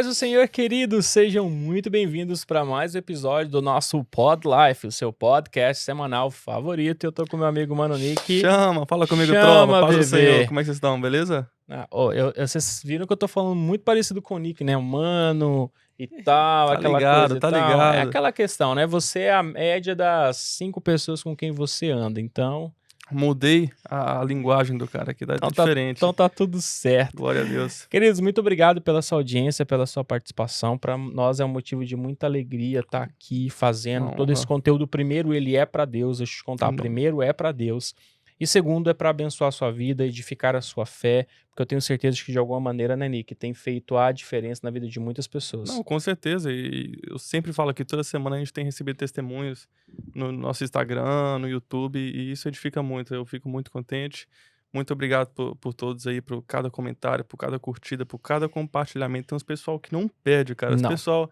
paz do Senhor, queridos, sejam muito bem-vindos para mais um episódio do nosso Pod Life, o seu podcast semanal favorito. Eu tô com meu amigo Mano Nick. Fala comigo, Chama, trova, paz do bebê. Senhor. Como é que vocês estão, beleza? Vocês viram que eu tô falando muito parecido com o Nick, né? Mano e tal, Tá aquela ligado, coisa e tá tal. ligado. É aquela questão, né? Você é a média das 5 pessoas com quem você anda, então... Mudei a linguagem do cara aqui, tá diferente. Então tá tudo certo. Glória a Deus. Queridos, muito obrigado pela sua audiência, pela sua participação. Para nós é um motivo de muita alegria estar aqui fazendo todo esse conteúdo. Primeiro, ele é para Deus. Deixa eu te contar. Primeiro, é para Deus. E segundo, é para abençoar a sua vida, edificar a sua fé, porque eu tenho certeza que de alguma maneira, né, Nick, tem feito a diferença na vida de muitas pessoas. Não, com certeza. E eu sempre falo que toda semana a gente tem recebido testemunhos no nosso Instagram, no YouTube, e isso edifica muito. Eu fico muito contente. Muito obrigado por todos aí, por cada comentário, por cada curtida, por cada compartilhamento. Tem uns pessoal que não perde, cara. Esse pessoal...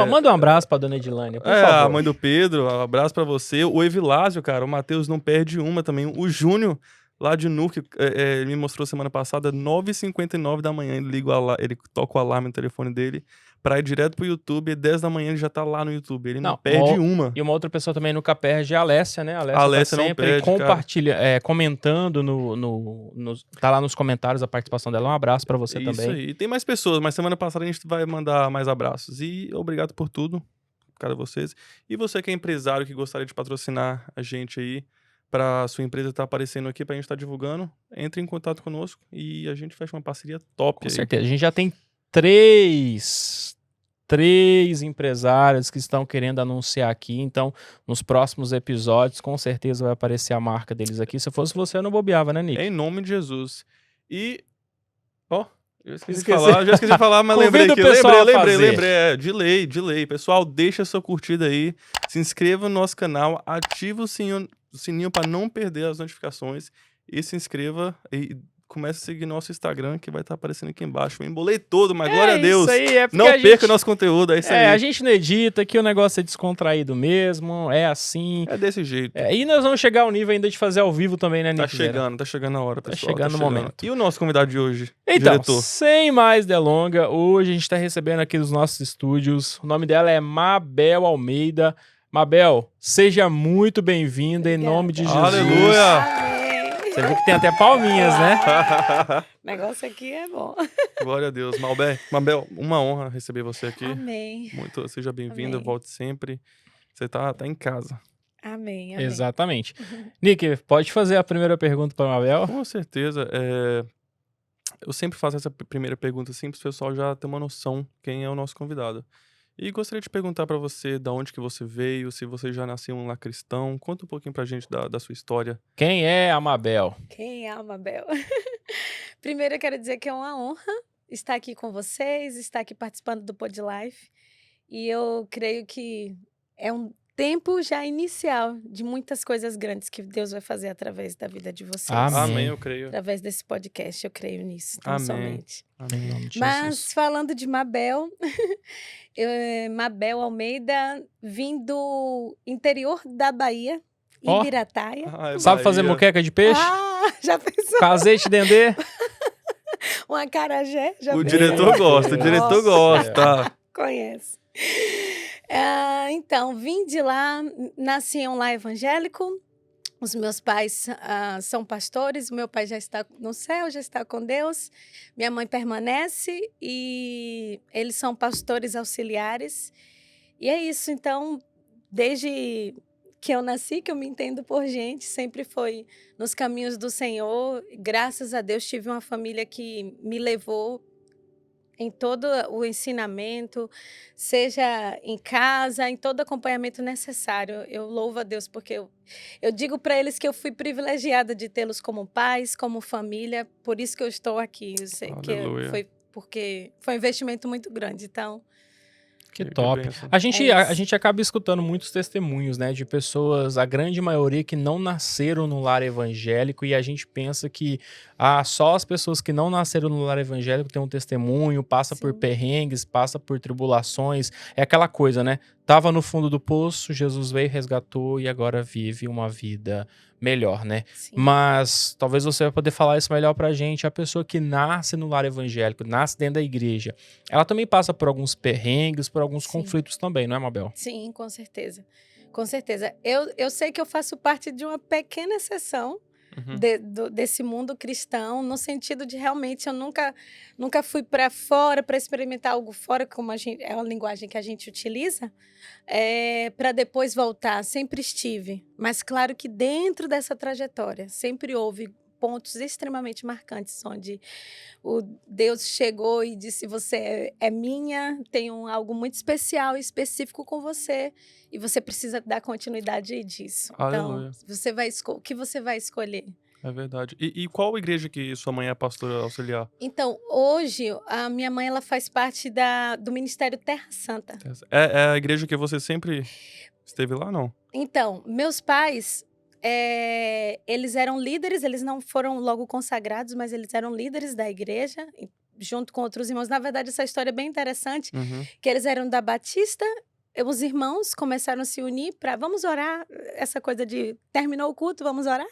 Manda um abraço pra dona Edilânia, por favor. A mãe do Pedro, um abraço pra você. O Evilásio, cara, o Matheus não perde uma também. O Júnior, lá de Nuke, ele me mostrou semana passada, 9h59 da manhã, ele toca o alarme no telefone dele pra ir direto pro YouTube, e 10 da manhã ele já tá lá no YouTube. Ele não perde uma. E uma outra pessoa também nunca perde é a Alessia, né? A Alessia tá não sempre perde, comentando tá lá nos comentários a participação dela. Um abraço pra você também. Isso aí. E tem mais pessoas, mas semana passada a gente vai mandar mais abraços. E obrigado por tudo, cada vocês. E você que é empresário, que gostaria de patrocinar a gente aí, pra sua empresa estar aparecendo aqui, pra gente estar divulgando, entre em contato conosco e a gente fecha uma parceria top. Com certeza. A gente já tem três empresários que estão querendo anunciar aqui, então nos próximos episódios com certeza vai aparecer a marca deles aqui. Se fosse você, eu não bobeava, né, Nick? Em nome de Jesus. E eu esqueci de falar, mas lembrei aqui. Lembrei. De lei. Pessoal, deixa a sua curtida aí, se inscreva no nosso canal, ativa o sininho para não perder as notificações e se inscreva e comece a seguir nosso Instagram, que vai estar aparecendo aqui embaixo. Eu embolei todo, mas glória a Deus. Isso aí, não perca o nosso conteúdo, é isso aí. A gente não edita, aqui o negócio é descontraído mesmo, é assim. É desse jeito. E nós vamos chegar ao nível ainda de fazer ao vivo também, né, Nick? Tá chegando a hora, pessoal. Tá chegando o momento. E o nosso convidado de hoje, então, diretor? Sem mais delonga, hoje a gente tá recebendo aqui nos nossos estúdios, o nome dela é Mabel Almeida. Mabel, seja muito bem-vinda em nome de Jesus. Aleluia! Você viu que tem até palminhas, né? O negócio aqui é bom. Glória a Deus. Mabel, uma honra receber você aqui. Amém. Seja bem-vinda, volte sempre. Você tá em casa. Amém. Exatamente. Nick, pode fazer a primeira pergunta para Mabel? Com certeza. Eu sempre faço essa primeira pergunta assim, para o pessoal já ter uma noção quem é o nosso convidado. E gostaria de perguntar para você de onde que você veio, se você já nasceu um lar cristão. Conta um pouquinho pra gente da sua história. Quem é a Mabel? Quem é a Mabel? Primeiro eu quero dizer que é uma honra estar aqui com vocês, estar aqui participando do Pod Life. E eu creio que é um tempo já inicial de muitas coisas grandes que Deus vai fazer através da vida de vocês. Amém, eu creio. Através desse podcast, eu creio nisso, tão Amém. somente. Amém. Mas, falando de Mabel, Mabel Almeida, vim do interior da Bahia, Ibirataia. Sabe fazer moqueca de peixe? Já pensou? Com azeite dendê? Um acarajé? O diretor gosta. Conhece. Então, vim de lá, nasci em um lar evangélico. Os meus pais são pastores, o meu pai já está no céu, já está com Deus. Minha mãe permanece e eles são pastores auxiliares. E é isso, então, desde que eu nasci, que eu me entendo por gente, sempre foi nos caminhos do Senhor. Graças a Deus, tive uma família que me levou em todo o ensinamento, seja em casa, em todo acompanhamento necessário. Eu louvo a Deus, porque eu digo para eles que eu fui privilegiada de tê-los como pais, como família, por isso que eu estou aqui. Eu sei que foi porque foi um investimento muito grande, então... Que top. A gente acaba escutando muitos testemunhos, né, de pessoas, a grande maioria que não nasceram no lar evangélico, e a gente pensa que só as pessoas que não nasceram no lar evangélico têm um testemunho, passa por perrengues, passa por tribulações, é aquela coisa, né? tava no fundo do poço, Jesus veio, resgatou e agora vive uma vida melhor, né? Sim. Mas talvez você vai poder falar isso melhor pra gente. A pessoa que nasce no lar evangélico, nasce dentro da igreja, ela também passa por alguns perrengues, por alguns conflitos também, não é, Mabel? Sim, com certeza. Com certeza. Eu sei que eu faço parte de uma pequena exceção desse mundo cristão, no sentido de realmente eu nunca fui para fora para experimentar algo fora, como é uma linguagem que a gente utiliza, para depois voltar. Sempre estive. Mas claro que dentro dessa trajetória sempre houve pontos extremamente marcantes, onde o Deus chegou e disse: você é minha, tenho algo muito especial e específico com você, e você precisa dar continuidade disso. Aleluia. Então, o que você vai escolher? É verdade. E qual igreja que sua mãe é pastora auxiliar? Então, hoje, a minha mãe ela faz parte do Ministério Terra Santa. É a igreja que você sempre esteve lá, não? Então, meus pais, eles eram líderes, eles não foram logo consagrados, mas eles eram líderes da igreja, junto com outros irmãos. Na verdade, essa história é bem interessante, que eles eram da Batista. Os irmãos começaram a se unir para vamos orar, essa coisa de terminou o culto, vamos orar?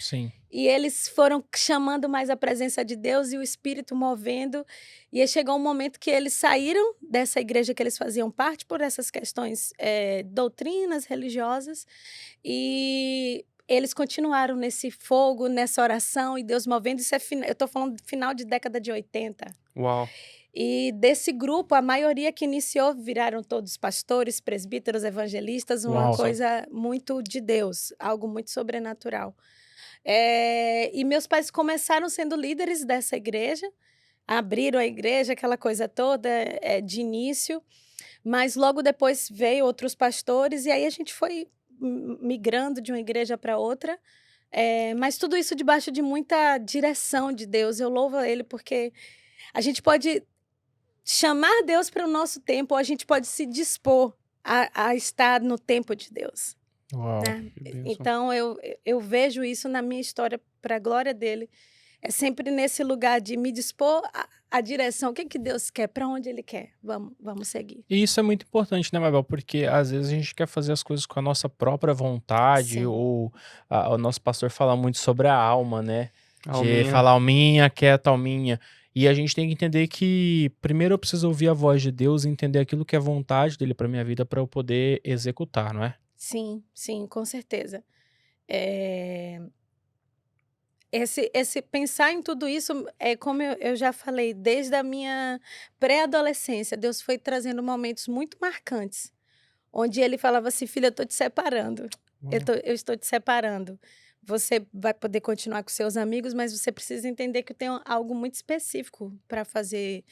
Sim. E eles foram chamando mais a presença de Deus e o Espírito movendo. E aí chegou um momento que eles saíram dessa igreja que eles faziam parte por essas questões, doutrinas religiosas. E eles continuaram nesse fogo, nessa oração e Deus movendo. Isso eu estou falando do final de década de 80. Uau. E desse grupo, a maioria que iniciou viraram todos pastores, presbíteros, evangelistas, uma coisa muito de Deus, algo muito sobrenatural. E meus pais começaram sendo líderes dessa igreja, abriram a igreja, aquela coisa toda de início, mas logo depois veio outros pastores e aí a gente foi migrando de uma igreja para outra, mas tudo isso debaixo de muita direção de Deus. Eu louvo a Ele porque a gente pode chamar Deus para o nosso tempo, ou a gente pode se dispor a estar no tempo de Deus. Uau, né? Então, eu vejo isso na minha história, para a glória dele. É sempre nesse lugar de me dispor à direção. O que Deus quer? Para onde Ele quer? Vamos seguir. E isso é muito importante, né, Mabel? Porque às vezes a gente quer fazer as coisas com a nossa própria vontade, Sim. ou o nosso pastor fala muito sobre a alma, né? Alminha. De falar alminha, quieta alminha. E a gente tem que entender que primeiro eu preciso ouvir a voz de Deus e entender aquilo que é vontade dele para minha vida para eu poder executar, não é? Sim, com certeza. Esse pensar em tudo isso, como eu já falei, desde a minha pré-adolescência, Deus foi trazendo momentos muito marcantes, onde ele falava assim: filha, eu estou te separando, eu estou te separando. Você vai poder continuar com seus amigos, mas você precisa entender que eu tenho algo muito específico para fazer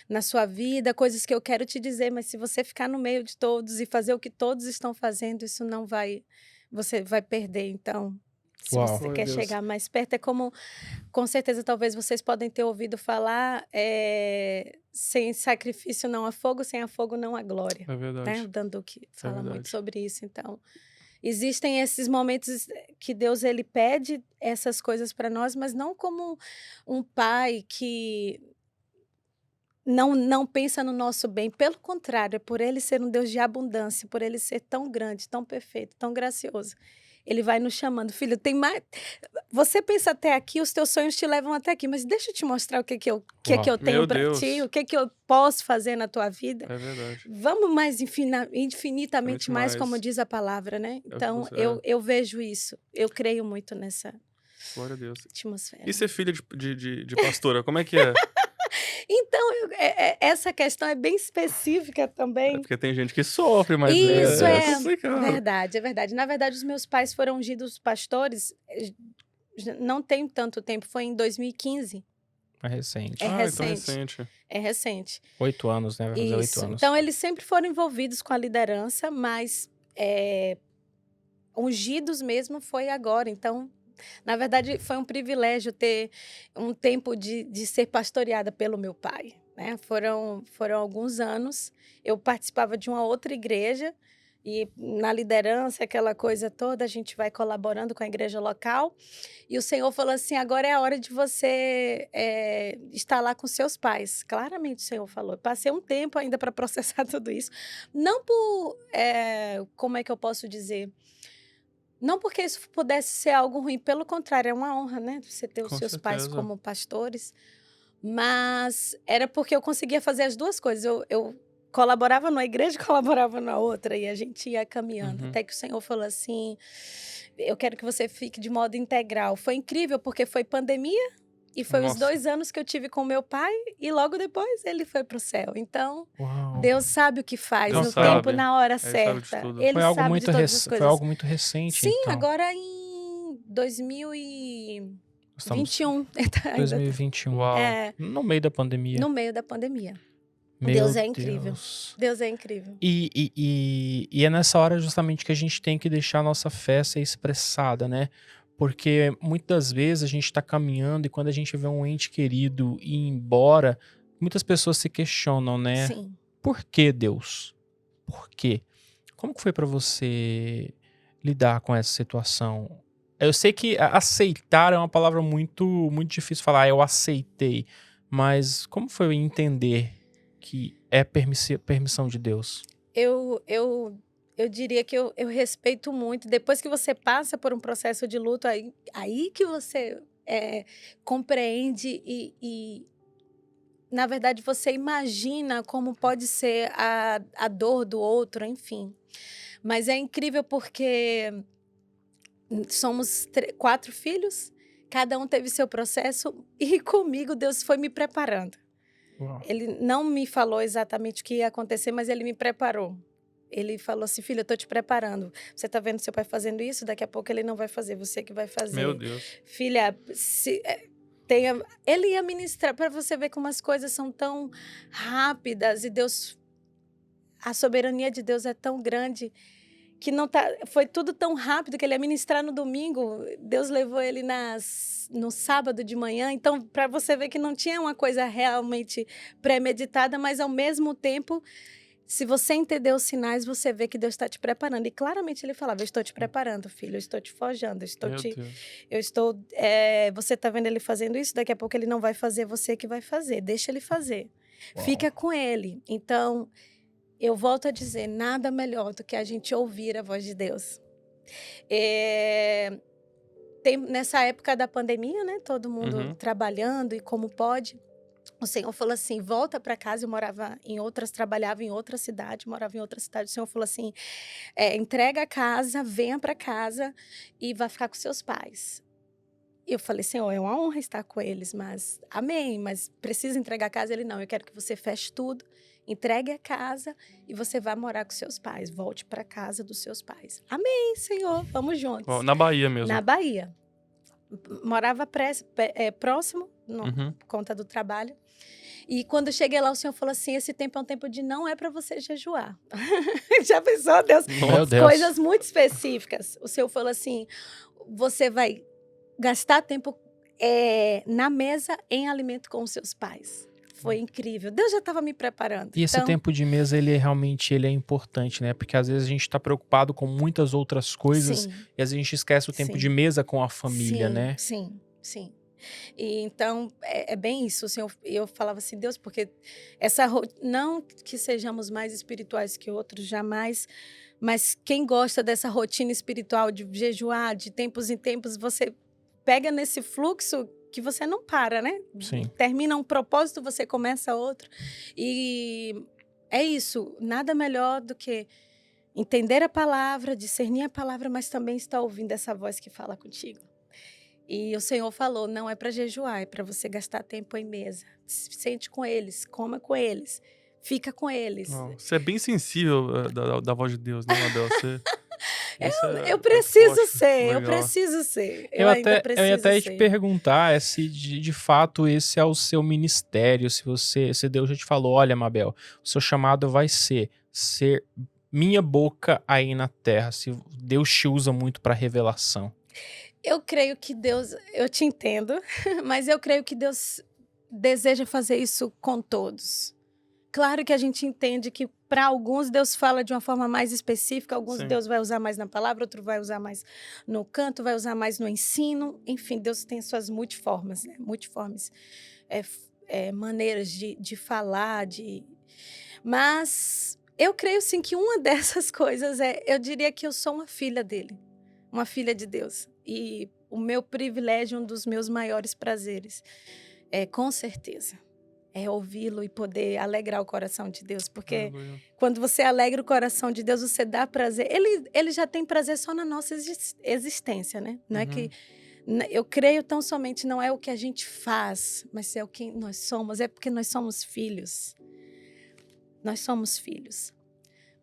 na sua vida, coisas que eu quero te dizer, mas se você ficar no meio de todos e fazer o que todos estão fazendo, isso não vai, você vai perder. Então, se você quer chegar mais perto, é como, com certeza, talvez vocês podem ter ouvido falar, sem sacrifício não há fogo, sem há fogo não há glória. É verdade. Né? O Danduque fala muito sobre isso, então... Existem esses momentos que Deus ele pede essas coisas para nós, mas não como um pai que não pensa no nosso bem. Pelo contrário, é por ele ser um Deus de abundância, por ele ser tão grande, tão perfeito, tão gracioso. Ele vai nos chamando: filho, tem mais. Você pensa até aqui, os teus sonhos te levam até aqui, mas deixa eu te mostrar o que eu tenho para ti, o que eu posso fazer na tua vida. É verdade. Vamos mais infinitamente mais, como diz a palavra, né? Então, eu vejo isso. Eu creio muito nessa Glória a Deus. atmosfera. E ser filha de pastora, como é que é? Então, essa questão é bem específica também. É porque tem gente que sofre, mas isso é complicado. É verdade. Na verdade, os meus pais foram ungidos pastores não tem tanto tempo, foi em 2015. É recente. É recente. Então é recente. É recente. 8 anos, né? Vai fazer 8 anos. Então, eles sempre foram envolvidos com a liderança, mas ungidos mesmo foi agora. Então, na verdade, foi um privilégio ter um tempo de ser pastoreada pelo meu pai. Né? Foram alguns anos. Eu participava de uma outra igreja E na liderança, aquela coisa toda, a gente vai colaborando com a igreja local. E o Senhor falou assim, agora é a hora de você estar lá com seus pais. Claramente o Senhor falou. Eu passei um tempo ainda para processar tudo isso. Não por, como é que eu posso dizer? Não porque isso pudesse ser algo ruim. Pelo contrário, é uma honra, né? Você ter os seus pais como pastores. Mas era porque eu conseguia fazer as duas coisas. Eu colaborava numa igreja, colaborava na outra, e a gente ia caminhando. Até que o Senhor falou assim, eu quero que você fique de modo integral. Foi incrível, porque foi pandemia, e foi os 2 anos que eu tive com meu pai, e logo depois ele foi pro céu. Então, Deus sabe o que faz, no tempo, na hora certa. Ele sabe de todas as coisas. Foi algo muito recente, Sim, então. agora em 2021. 2021. No meio da pandemia. No meio da pandemia. Deus é incrível. Deus é incrível. E é nessa hora justamente que a gente tem que deixar a nossa fé ser expressada, né? Porque muitas vezes a gente está caminhando e quando a gente vê um ente querido ir embora, muitas pessoas se questionam, né? Sim. Por que, Deus? Por quê? Como que foi para você lidar com essa situação? Eu sei que aceitar é uma palavra muito, muito difícil falar, eu aceitei. Mas como foi entender que é permissão de Deus? Eu diria que eu respeito muito. Depois que você passa por um processo de luto, aí que você compreende e, na verdade, você imagina como pode ser a dor do outro, enfim. Mas é incrível porque somos 4 filhos, cada um teve seu processo e comigo Deus foi me preparando. Uau. Ele não me falou exatamente o que ia acontecer, mas ele me preparou. Ele falou assim, filha, eu tô te preparando. Você tá vendo seu pai fazendo isso? Daqui a pouco ele não vai fazer, você que vai fazer. Meu Deus. Filha, ele ia ministrar, para você ver como as coisas são tão rápidas e a soberania de Deus é tão grande que foi tudo tão rápido que ele ia ministrar no domingo. Deus levou ele no sábado de manhã. Então, para você ver que não tinha uma coisa realmente premeditada, mas ao mesmo tempo, se você entender os sinais, você vê que Deus está te preparando. E claramente ele falava, eu estou te preparando, filho, eu estou te forjando, você está vendo ele fazendo isso, daqui a pouco ele não vai fazer, você que vai fazer, deixa ele fazer. Uau. Fica com ele. Então, eu volto a dizer, nada melhor do que a gente ouvir a voz de Deus. Nessa época da pandemia, né? Todo mundo trabalhando e como pode. O Senhor falou assim, volta para casa. Eu trabalhava em outra cidade, morava em outra cidade. O Senhor falou assim, entrega a casa, venha para casa e vai ficar com seus pais. E eu falei, Senhor, é uma honra estar com eles, mas amém, mas precisa entregar a casa? Ele, não, eu quero que você feche tudo, entregue a casa e você vai morar com seus pais. Volte para casa dos seus pais. Amém, Senhor, vamos juntos. Na Bahia mesmo? Na Bahia. Morava próximo, por conta do trabalho. E quando eu cheguei lá, o Senhor falou assim, esse tempo é um tempo de não é para você jejuar. Já pensou, Deus? Meu Deus? Coisas muito específicas. O Senhor falou assim, você vai gastar tempo na mesa em alimento com os seus pais. Foi incrível. Deus já estava me preparando. E esse tempo de mesa, ele é importante, né? Porque às vezes a gente está preocupado com muitas outras coisas. Sim. E às vezes a gente esquece o tempo de mesa com a família, né? Sim. E então, é bem isso. Eu falava assim, Deus, porque não que sejamos mais espirituais que outros, jamais, mas quem gosta dessa rotina espiritual de jejuar, de tempos em tempos, você pega nesse fluxo que você não para, né? Sim. Termina um propósito, você começa outro. E é isso, nada melhor do que entender a palavra, discernir a palavra, mas também estar ouvindo essa voz que fala contigo. E o Senhor falou, não é para jejuar, é para você gastar tempo em mesa. Sente com eles, coma com eles, fica com eles. Você é bem sensível da voz de Deus, né, Mabel? Eu preciso ser. Eu ia até te perguntar se de fato esse é o seu ministério, se Deus já te falou, olha, Mabel, o seu chamado vai ser minha boca aí na terra, se Deus te usa muito para revelação. Eu creio que Deus, eu te entendo, mas eu creio que Deus deseja fazer isso com todos. Claro que a gente entende que para alguns Deus fala de uma forma mais específica, alguns Sim. Deus vai usar mais na palavra, outro vai usar mais no canto, vai usar mais no ensino. Enfim, Deus tem suas multiformes, né? Multiformes maneiras de falar, Mas eu creio sim que uma dessas coisas eu diria que eu sou uma filha dele, uma filha de Deus. E o meu privilégio, um dos meus maiores prazeres, com certeza, é ouvi-lo e poder alegrar o coração de Deus. Porque quando você alegra o coração de Deus, você dá prazer. Ele já tem prazer só na nossa existência, né? Não é que... Eu creio tão somente, não é o que a gente faz, mas é o que nós somos. É porque nós somos filhos. Nós somos filhos.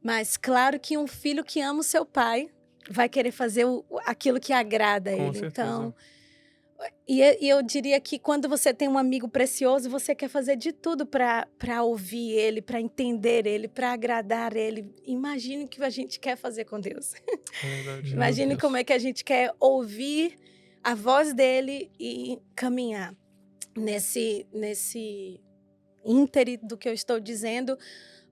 Mas claro que um filho que ama o seu pai vai querer fazer aquilo que agrada a ele. certeza. Então, e eu diria que quando você tem um amigo precioso, você quer fazer de tudo para ouvir ele, para entender ele, para agradar ele. Imagine o que a gente quer fazer com Deus. Verdade. Imagine como é que a gente quer ouvir a voz dele e caminhar nesse íntere do que eu estou dizendo.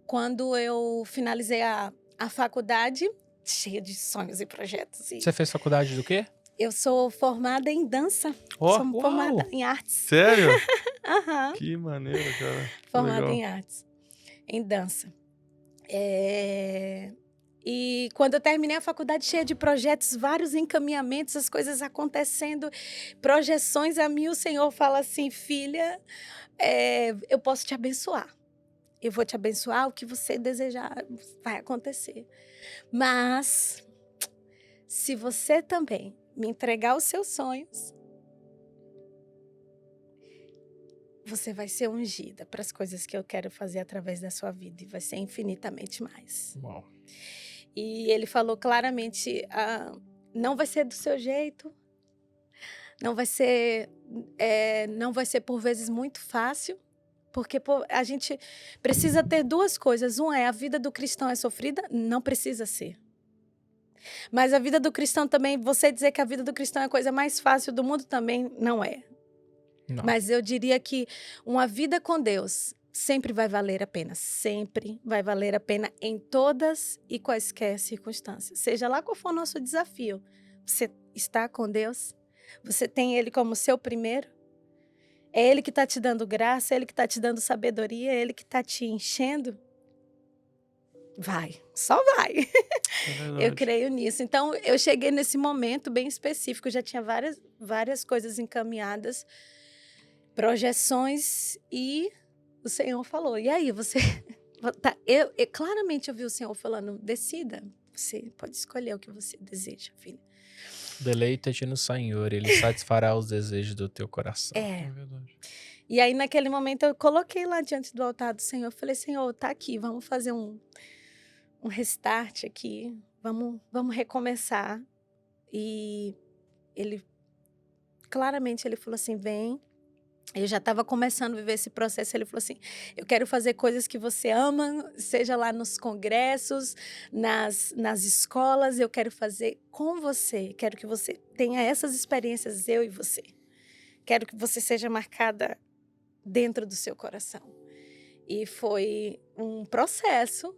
Quando eu finalizei a faculdade, cheia de sonhos e projetos. Você fez faculdade do quê? Eu sou formada em dança. Sou formada em artes. Sério? Aham. Que maneiro, cara. Formada em artes, em dança. E quando eu terminei a faculdade, cheia de projetos, vários encaminhamentos, as coisas acontecendo, projeções a mim, o Senhor fala assim, filha, eu posso te abençoar. Eu vou te abençoar, o que você desejar vai acontecer. Mas, se você também me entregar os seus sonhos, você vai ser ungida para as coisas que eu quero fazer através da sua vida. E vai ser infinitamente mais. Uau. E ele falou claramente, não vai ser do seu jeito, não vai ser por vezes muito fácil, porque a gente precisa ter duas coisas. Uma é a vida do cristão é sofrida, não precisa ser. Mas a vida do cristão também, você dizer que a vida do cristão é a coisa mais fácil do mundo também não é. Não. Mas eu diria que uma vida com Deus sempre vai valer a pena. Sempre vai valer a pena em todas e quaisquer circunstâncias. Seja lá qual for o nosso desafio. Você está com Deus? Você tem Ele como seu primeiro? É Ele que está te dando graça, é Ele que está te dando sabedoria, é Ele que está te enchendo? Vai, só vai. Eu creio nisso. Então, eu cheguei nesse momento bem específico, já tinha várias coisas encaminhadas, projeções, e o Senhor falou, e aí, você... claramente eu vi o Senhor falando, decida, você pode escolher o que você deseja, filha. Deleita-te no Senhor, Ele satisfará os desejos do teu coração. É verdade. E aí, naquele momento, eu coloquei lá diante do altar do Senhor, falei, Senhor, tá aqui, vamos fazer um restart aqui, vamos recomeçar. E claramente, ele falou assim, vem. Eu já estava começando a viver esse processo, ele falou assim, eu quero fazer coisas que você ama, seja lá nos congressos, nas escolas, eu quero fazer com você, quero que você tenha essas experiências, eu e você. Quero que você seja marcada dentro do seu coração. E foi um processo,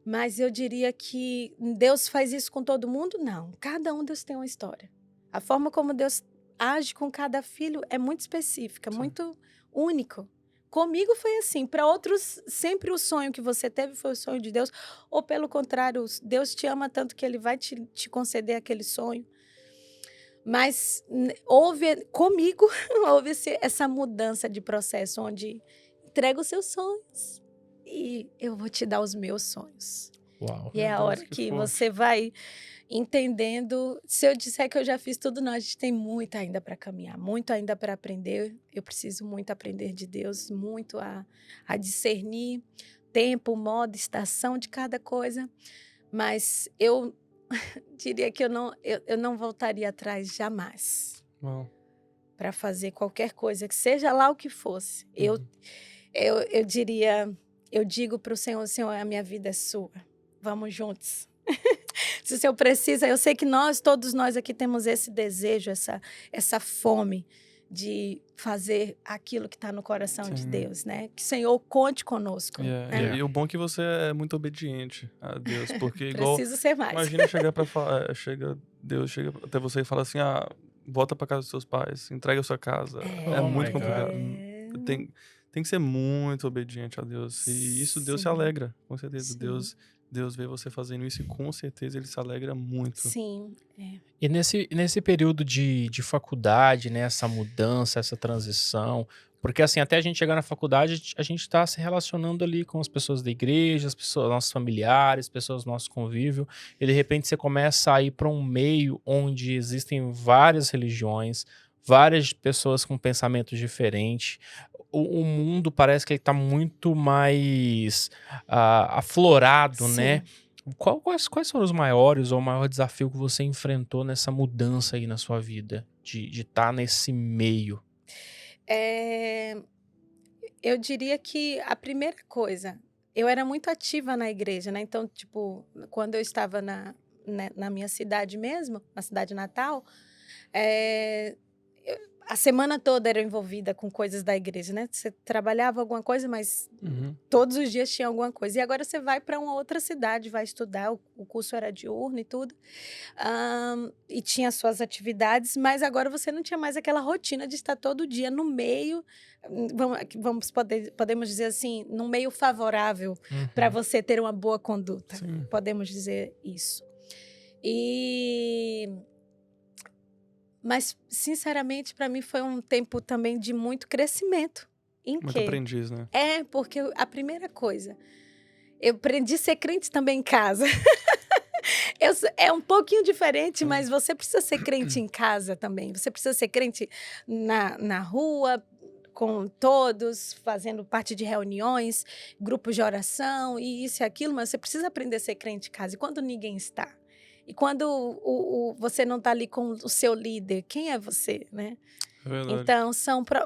mas eu diria que Deus faz isso com todo mundo? Não, cada um Deus tem uma história. A forma como Deus age com cada filho é muito específica, muito único. Comigo foi assim, para outros, sempre o sonho que você teve foi o sonho de Deus, ou pelo contrário, Deus te ama tanto que Ele vai te conceder aquele sonho. Mas comigo houve essa mudança de processo, onde entrega os seus sonhos e eu vou te dar os meus sonhos. Uau. E é a hora que você vai entendendo. Se eu disser que eu já fiz tudo, não, a gente tem muito ainda para caminhar, muito ainda para aprender. Eu preciso muito aprender de Deus, muito a discernir tempo, modo, estação de cada coisa. Mas eu diria que eu não voltaria atrás jamais para fazer qualquer coisa, que seja lá o que fosse. Eu digo para o Senhor, Senhor, a minha vida é sua. Vamos juntos. Se o Senhor precisa, eu sei que todos nós aqui temos esse desejo, essa fome de fazer aquilo que está no coração Sim. de Deus, né? Que o Senhor conte conosco. Né? E o bom é que você é muito obediente a Deus, porque igual... Preciso ser mais. Imagina chegar pra falar, Deus chega até você e fala assim, volta pra casa dos seus pais, entrega a sua casa. É muito complicado. Tem que ser muito obediente a Deus. E isso Deus se alegra, com certeza. Deus vê você fazendo isso e com certeza ele se alegra muito. Sim. E nesse período de faculdade, né, essa mudança, essa transição, porque assim, até a gente chegar na faculdade, a gente tá se relacionando ali com as pessoas da igreja, as pessoas, nossos familiares, pessoas do nosso convívio, e de repente você começa a ir para um meio onde existem várias religiões, várias pessoas com pensamentos diferentes. O mundo parece que ele tá muito mais aflorado, Sim. né? Quais foram os maiores ou o maior desafio que você enfrentou nessa mudança aí na sua vida? De estar nesse meio? Eu diria que a primeira coisa, eu era muito ativa na igreja, né? Então, tipo, quando eu estava na minha cidade mesmo, na cidade natal, a semana toda era envolvida com coisas da igreja, né? Você trabalhava alguma coisa, mas todos os dias tinha alguma coisa. E agora você vai para uma outra cidade, vai estudar, o curso era diurno e tudo. E tinha suas atividades, mas agora você não tinha mais aquela rotina de estar todo dia no meio, podemos dizer assim, num meio favorável para você ter uma boa conduta. Sim. Podemos dizer isso. Mas, sinceramente, para mim foi um tempo também de muito crescimento. Muito aprendiz, né? Porque a primeira coisa, eu aprendi a ser crente também em casa. É um pouquinho diferente, mas você precisa ser crente em casa também. Você precisa ser crente na rua, com todos, fazendo parte de reuniões, grupos de oração, e isso e aquilo, mas você precisa aprender a ser crente em casa. E quando ninguém está? E quando você não está ali com o seu líder, quem é você, né? É verdade. Então,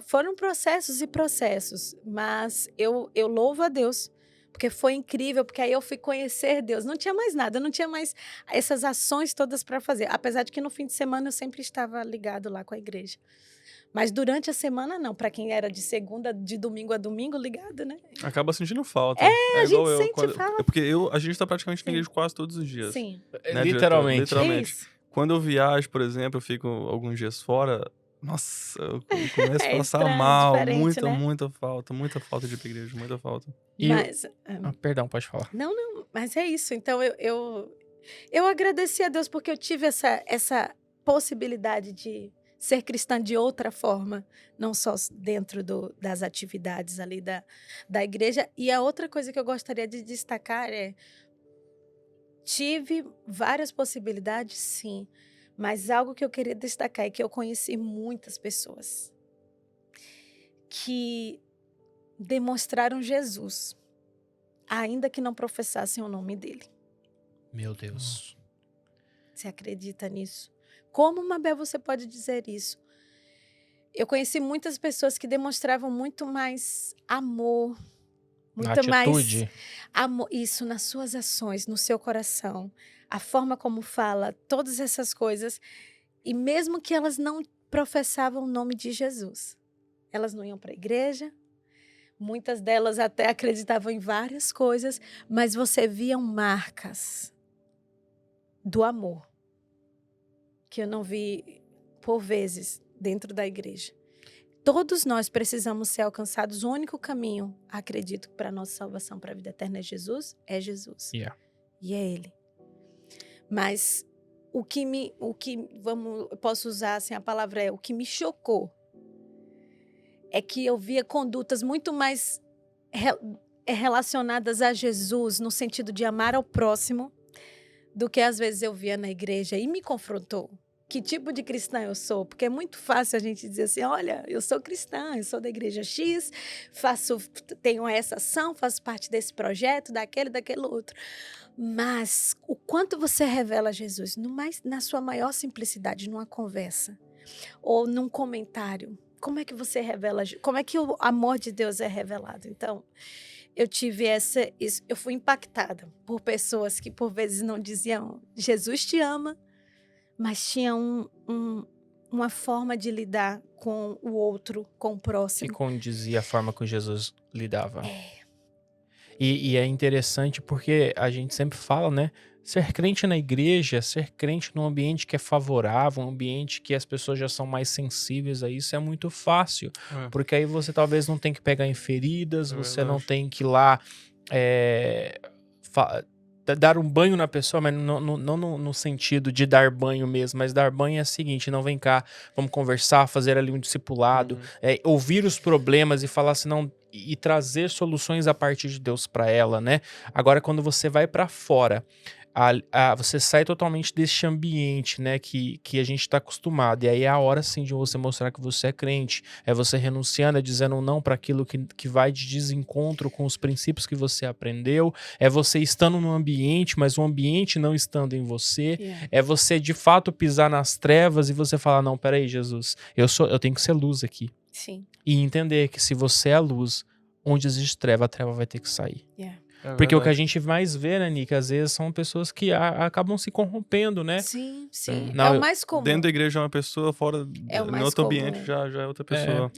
foram processos e processos, mas eu louvo a Deus, porque foi incrível, porque aí eu fui conhecer Deus. Não tinha mais nada, não tinha mais essas ações todas para fazer, apesar de que no fim de semana eu sempre estava ligado lá com a igreja. Mas durante a semana, não. Para quem era de domingo a domingo, ligado, né? Acaba sentindo falta. A gente sente falta. Porque a gente tá praticamente na igreja quase todos os dias. Sim. Né, Literalmente. Isso. Quando eu viajo, por exemplo, eu fico alguns dias fora, nossa, eu começo a passar estranho, mal. diferente, né? Muita falta de ir pra igreja, muita falta. Mas, perdão, pode falar. Não, mas é isso. Então, eu agradeci a Deus porque eu tive essa possibilidade de ser cristã de outra forma, não só dentro das atividades ali da igreja. E a outra coisa que eu gostaria de destacar tive várias possibilidades, sim, mas algo que eu queria destacar é que eu conheci muitas pessoas que demonstraram Jesus, ainda que não professassem o nome dele. Meu Deus. Você acredita nisso? Como, Mabel, você pode dizer isso? Eu conheci muitas pessoas que demonstravam muito mais amor, muito mais amor, isso nas suas ações, no seu coração, a forma como fala, todas essas coisas, e mesmo que elas não professavam o nome de Jesus, elas não iam para a igreja, muitas delas até acreditavam em várias coisas, mas você via marcas do amor que eu não vi por vezes dentro da igreja. Todos nós precisamos ser alcançados. O único caminho, acredito, para a nossa salvação, para a vida eterna é Jesus. Yeah. E é Ele. Mas eu posso usar assim, a palavra o que me chocou é que eu via condutas muito mais relacionadas a Jesus, no sentido de amar ao próximo, do que às vezes eu via na igreja, e me confrontou. Que tipo de cristã eu sou? Porque é muito fácil a gente dizer assim, olha, eu sou cristã, eu sou da igreja X, tenho essa ação, faço parte desse projeto, daquele outro. Mas o quanto você revela Jesus, na sua maior simplicidade, numa conversa ou num comentário, como é que você revela, como é que o amor de Deus é revelado? Então, eu tive eu fui impactada por pessoas que por vezes não diziam Jesus te ama, mas tinha uma forma de lidar com o outro, com o próximo. Que condizia a forma que Jesus lidava. E é interessante porque a gente sempre fala, né? Ser crente na igreja, ser crente num ambiente que é favorável, um ambiente que as pessoas já são mais sensíveis a isso, é muito fácil. Porque aí você talvez não tem que pegar em feridas, você não tem que ir lá dar um banho na pessoa, mas não no sentido de dar banho mesmo, mas dar banho é o seguinte, não, vem cá, vamos conversar, fazer ali um discipulado, ouvir os problemas e falar assim, não, e trazer soluções a partir de Deus para ela, né? Agora, quando você vai para fora, você sai totalmente deste ambiente, né, que a gente está acostumado, e aí é a hora sim de você mostrar que você é crente, é você renunciando, é dizendo não para aquilo que vai de desencontro com os princípios que você aprendeu, é você estando no ambiente, mas o ambiente não estando em você, é você de fato pisar nas trevas e você falar, não, peraí, Jesus, eu tenho que ser luz aqui. Sim. E entender que se você é a luz, onde existe treva, a treva vai ter que sair. Porque verdade. o que a gente mais vê, né, Nick, às vezes são pessoas que acabam se corrompendo, né? Sim, sim. Não, é o mais comum. Dentro da igreja é uma pessoa, fora, em outro ambiente já é outra pessoa.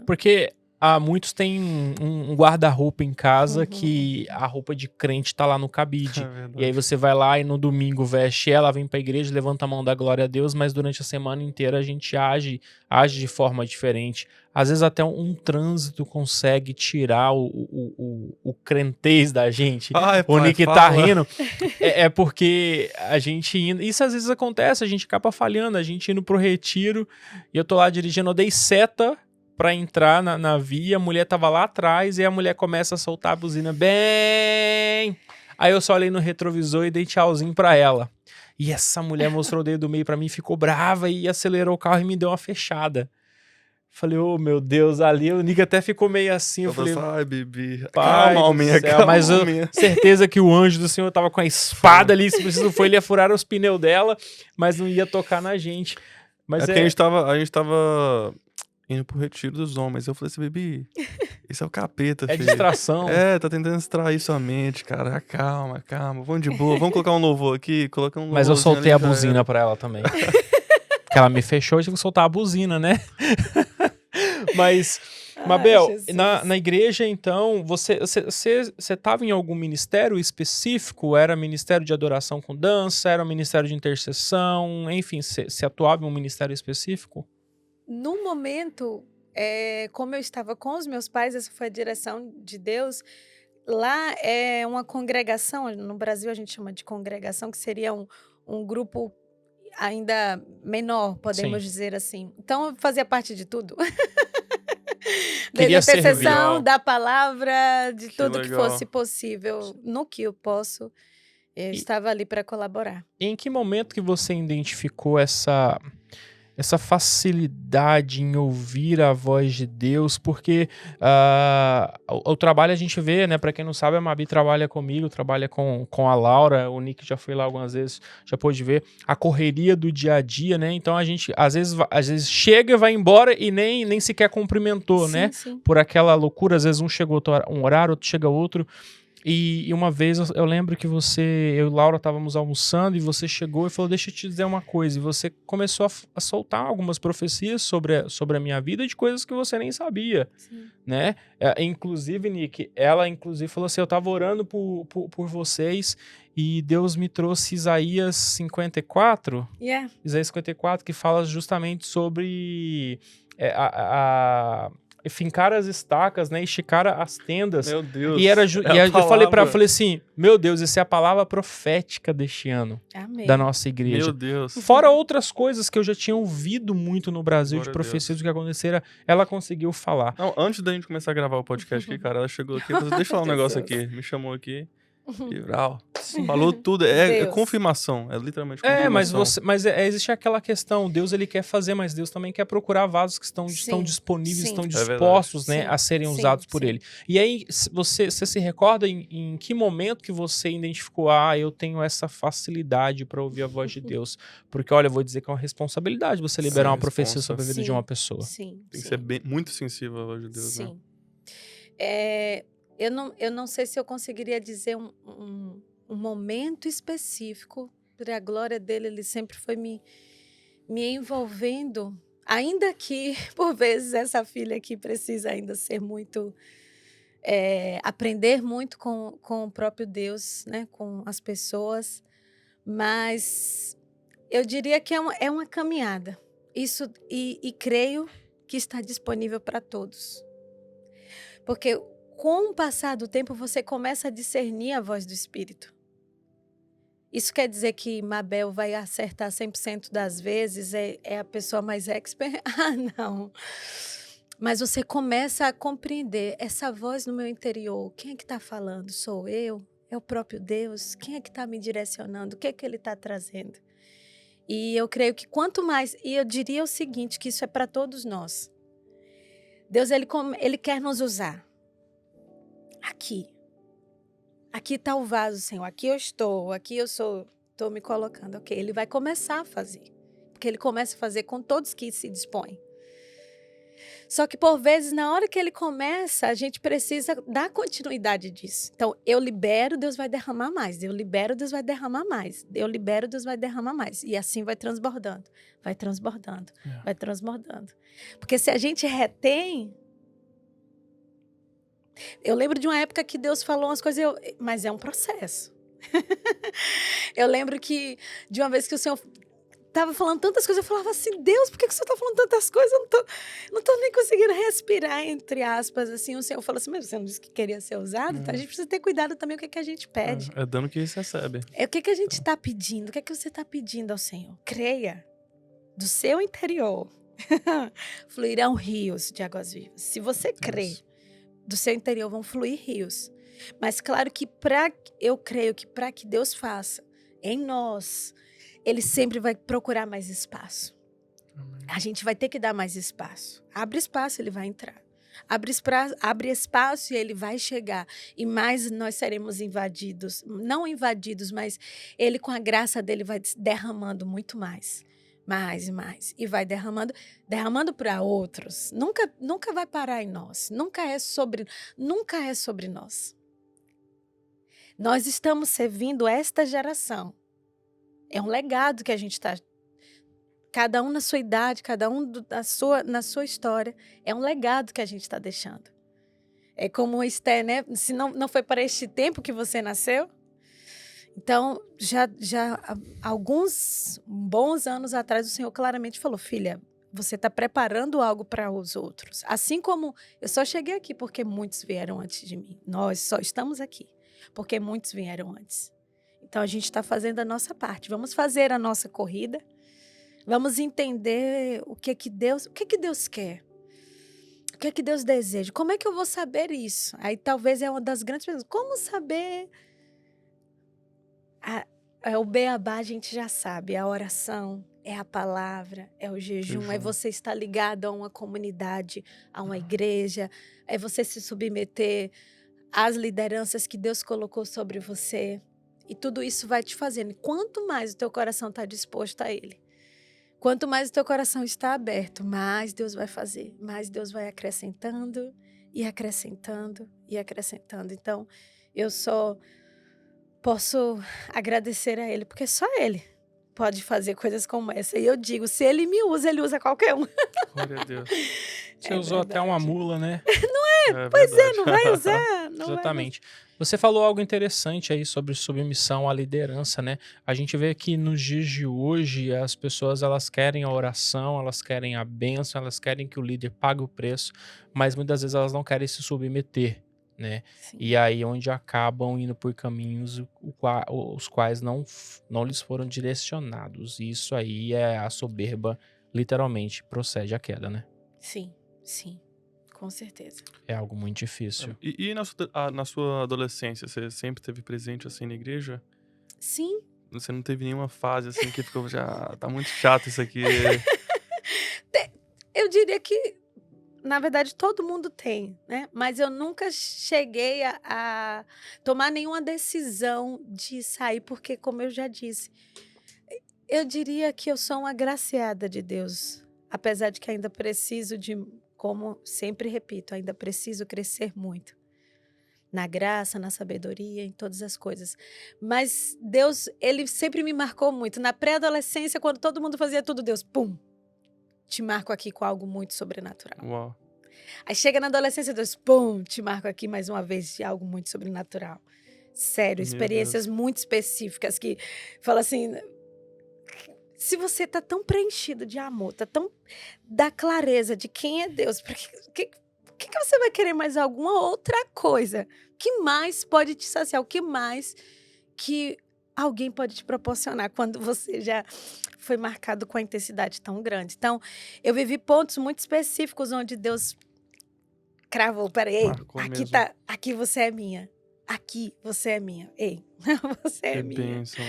Porque muitos têm um guarda-roupa em casa que a roupa de crente tá lá no cabide. E aí você vai lá e no domingo veste ela, vem pra igreja, levanta a mão da glória a Deus, mas durante a semana inteira a gente age de forma diferente. Às vezes até um trânsito consegue tirar o crentez da gente. O Nick tá rindo. É porque a gente indo... Isso às vezes acontece, a gente acaba falhando, a gente indo pro retiro e eu tô lá dirigindo, eu dei seta pra entrar na via, a mulher tava lá atrás e a mulher começa a soltar a buzina bem... Aí eu só olhei no retrovisor e dei tchauzinho pra ela. E essa mulher mostrou o dedo do meio pra mim, ficou brava e acelerou o carro e me deu uma fechada. Falei, oh meu Deus, ali o Nick até ficou meio assim. Eu falei, ai, Bibi, calma, alminha, calma. Mas eu certeza que o anjo do Senhor tava com a espada ali, se preciso foi, ele ia furar os pneus dela, mas não ia tocar na gente. Mas porque a gente tava indo pro retiro dos homens. Eu falei assim, Bibi, isso é o capeta, filho. Distração. Tá tentando distrair sua mente, cara. Calma, vamos de boa. Vamos colocar um louvor aqui, coloca um Mas eu soltei a buzina pra ela também. Porque ela me fechou e tive que soltar a buzina, né? Mas, Mabel, na igreja, então, você estava em algum ministério específico? Era ministério de adoração com dança? Era um ministério de intercessão? Enfim, você atuava em um ministério específico? No momento, como eu estava com os meus pais, essa foi a direção de Deus. Lá é uma congregação, no Brasil a gente chama de congregação, que seria um grupo ainda menor, podemos dizer assim. Então, eu fazia parte de tudo. Queria da intercessão, da palavra, de tudo que fosse possível, no que eu posso. Eu estava ali para colaborar. E em que momento que você identificou essa facilidade em ouvir a voz de Deus? Porque o trabalho a gente vê, né? Para quem não sabe, a Mabi trabalha comigo, trabalha com a Laura, o Nick já foi lá algumas vezes, já pôde ver a correria do dia a dia, né? Então a gente às vezes chega e vai embora e nem sequer cumprimentou, né? Sim. Por aquela loucura, às vezes um chegou um horário, outro chega outro. E uma vez eu lembro que eu e Laura estávamos almoçando e você chegou e falou, deixa eu te dizer uma coisa. E você começou a soltar algumas profecias sobre a minha vida de coisas que você nem sabia, né? Inclusive, Nick, ela falou assim, eu estava orando por vocês e Deus me trouxe Isaías 54. Isaías 54, que fala justamente sobre fincar as estacas, né, esticar as tendas. Meu Deus. E eu falei pra ela, falei assim, meu Deus, essa é a palavra profética deste ano. Amém. Da nossa igreja. Meu Deus. Fora outras coisas que eu já tinha ouvido muito no Brasil, de profecias do que aconteceram, ela conseguiu falar. Não, antes da gente começar a gravar o podcast aqui, cara, ela chegou aqui e falou, deixa eu falar um negócio aqui. Me chamou aqui. E falou tudo. É confirmação. É literalmente confirmação. Mas existe aquela questão. Deus, ele quer fazer, mas Deus também quer procurar vasos que estão disponíveis, estão dispostos, né, a serem usados por ele. E aí, você se recorda em que momento que você identificou, eu tenho essa facilidade para ouvir a voz de Deus? Porque, olha, eu vou dizer que é uma responsabilidade você liberar uma profecia sobre a vida de uma pessoa. Tem que ser muito sensível à voz de Deus, né? Eu não sei se eu conseguiria dizer um momento específico. Para a glória dele, ele sempre foi me me envolvendo, ainda que, por vezes, essa filha aqui precisa ainda ser muito... aprender muito com o próprio Deus, né? Com as pessoas, mas eu diria que é uma caminhada. Isso, e creio que está disponível para todos. Porque com o passar do tempo, você começa a discernir a voz do Espírito. Isso quer dizer que Mabel vai acertar 100% das vezes, é a pessoa mais expert? Ah, não. Mas você começa a compreender essa voz no meu interior. Quem é que está falando? Sou eu? É o próprio Deus? Quem é que está me direcionando? O que é que Ele está trazendo? E eu creio que quanto mais... E eu diria o seguinte, que isso é para todos nós. Deus, ele quer nos usar. Aqui. Aqui está o vaso, Senhor. Aqui eu estou. Aqui eu estou me colocando. Ok, Ele vai começar a fazer. Porque Ele começa a fazer com todos que se dispõem. Só que, por vezes, na hora que Ele começa, a gente precisa dar continuidade disso. Então, eu libero, Deus vai derramar mais. Eu libero, Deus vai derramar mais. Eu libero, Deus vai derramar mais. E assim vai transbordando. Vai transbordando. Vai transbordando. Porque se a gente retém... Eu lembro de uma época que Deus falou umas coisas, mas é um processo. Eu lembro que de uma vez que o Senhor estava falando tantas coisas, eu falava assim, Deus, por que o Senhor está falando tantas coisas? Eu não tô nem conseguindo respirar, entre aspas, assim. O Senhor falou assim, mas você não disse que queria ser usado? Então a gente precisa ter cuidado também com o que a gente pede. É dando que se recebe. O que a gente está pedindo? O que você está pedindo ao Senhor? Creia, do seu interior fluirão rios de águas vivas. Se você crê, do seu interior vão fluir rios. Mas claro que eu creio que para que Deus faça em nós, Ele sempre vai procurar mais espaço. A gente vai ter que dar mais espaço. Abre espaço, Ele vai entrar. Abre espaço e Ele vai chegar. E mais nós seremos invadidos. Não invadidos, mas Ele com a graça dEle vai derramando muito mais. Mais e mais. E vai derramando para outros. Nunca vai parar em nós. Nunca é sobre nós. Nós estamos servindo esta geração. É um legado que a gente está... Cada um na sua idade, cada um na sua história. É um legado que a gente está deixando. É como o Esther, né? Se não foi para este tempo que você nasceu. Então, já há alguns bons anos atrás, o Senhor claramente falou, filha, você está preparando algo para os outros. Assim como eu só cheguei aqui porque muitos vieram antes de mim. Nós só estamos aqui porque muitos vieram antes. Então, a gente está fazendo a nossa parte. Vamos fazer a nossa corrida. Vamos entender o que Deus quer. O que Deus deseja. Como é que eu vou saber isso? Aí, talvez, é uma das grandes perguntas. Como saber... O beabá a gente já sabe, a oração, é a palavra, é o jejum, é você estar ligado a uma comunidade, a uma igreja, é você se submeter às lideranças que Deus colocou sobre você. E tudo isso vai te fazendo. Quanto mais o teu coração está disposto a Ele, quanto mais o teu coração está aberto, mais Deus vai fazer, mais Deus vai acrescentando e acrescentando e acrescentando. Então, eu só... posso agradecer a Ele, porque só Ele pode fazer coisas como essa. E eu digo, se Ele me usa, Ele usa qualquer um. Glória a Deus. Você usou verdade. Até uma mula, né? Não é? Pois verdade. não vai usar. Não Exatamente. Você falou algo interessante aí sobre submissão à liderança, né? A gente vê que nos dias de hoje as pessoas elas querem a oração, elas querem a bênção, elas querem que o líder pague o preço, mas muitas vezes elas não querem se submeter, né? Sim. E aí onde acabam indo por caminhos os quais não lhes foram direcionados. E isso aí é a soberba, literalmente, procede à queda, né? Sim, sim, com certeza. É algo muito difícil. E na sua adolescência, você sempre esteve presente assim na igreja? Sim. Você não teve nenhuma fase assim que ficou já tá muito chato isso aqui? Eu diria que, na verdade, todo mundo tem, né? Mas eu nunca cheguei a tomar nenhuma decisão de sair, porque, como eu já disse, eu diria que eu sou uma agraciada de Deus. Apesar de que ainda preciso como sempre repito, ainda preciso crescer muito na graça, na sabedoria, em todas as coisas. Mas Deus, ele sempre me marcou muito. Na pré-adolescência, quando todo mundo fazia tudo, Deus, pum, te marco aqui com algo muito sobrenatural. Uau. Aí chega na adolescência, Deus, pum, te marco aqui mais uma vez de algo muito sobrenatural. Sério, experiências muito específicas que fala assim, se você tá tão preenchido de amor, tá tão da clareza de quem é Deus, por que você vai querer mais alguma outra coisa? O que mais pode te saciar? O que mais que alguém pode te proporcionar quando você já foi marcado com a intensidade tão grande? Então, eu vivi pontos muito específicos onde Deus cravou, peraí, aqui você é minha. Aqui você é minha. Ei, você é minha. Bênção.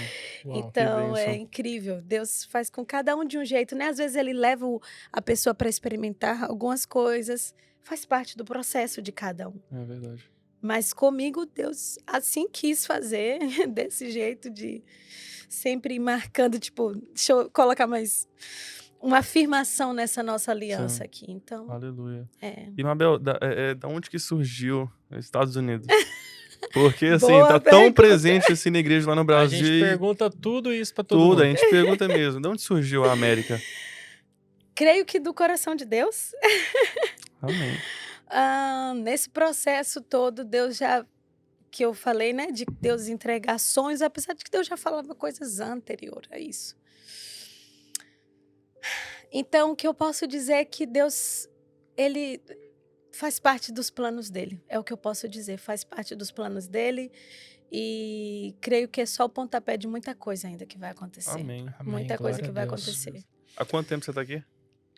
Uau, então, é incrível. Deus faz com cada um de um jeito, né? Às vezes ele leva a pessoa para experimentar algumas coisas. Faz parte do processo de cada um. É verdade. Mas comigo, Deus assim quis fazer, desse jeito de sempre marcando, tipo, deixa eu colocar mais uma afirmação nessa nossa aliança aqui. Então, aleluia. E, Mabel, da onde que surgiu os Estados Unidos? Porque, assim, tá tão presente assim na igreja lá no Brasil. A gente pergunta tudo isso pra todo mundo. Tudo, a gente pergunta mesmo. De onde surgiu a América? Creio que do coração de Deus. Amém. Nesse processo todo, Deus já, que eu falei, né, de Deus entregar sonhos, apesar de que Deus já falava coisas anteriores a isso. Então, o que eu posso dizer é que Deus, ele faz parte dos planos dele. É o que eu posso dizer, faz parte dos planos dele. E creio que é só o pontapé de muita coisa ainda que vai acontecer. Amém. Muita coisa que vai acontecer. Há quanto tempo você tá aqui?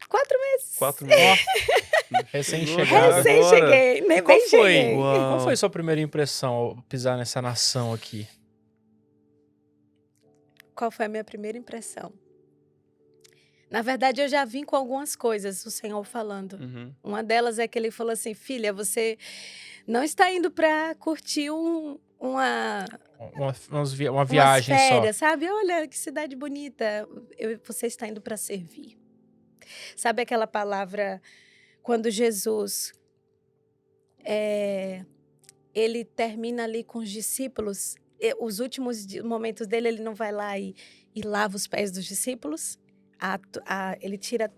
4 meses. 4 meses. Recém-chegado. Cheguei, nem bem cheguei. Qual foi a sua primeira impressão ao pisar nessa nação aqui? Qual foi a minha primeira impressão? Na verdade, eu já vim com algumas coisas, o Senhor falando. Uma delas é que ele falou assim, filha, você não está indo para curtir uma viagem férias, só. Sabe? Olha, que cidade bonita. Você está indo para servir. Sabe aquela palavra, quando Jesus, ele termina ali com os discípulos, os últimos momentos dele, ele não vai lá e lava os pés dos discípulos? Ele tira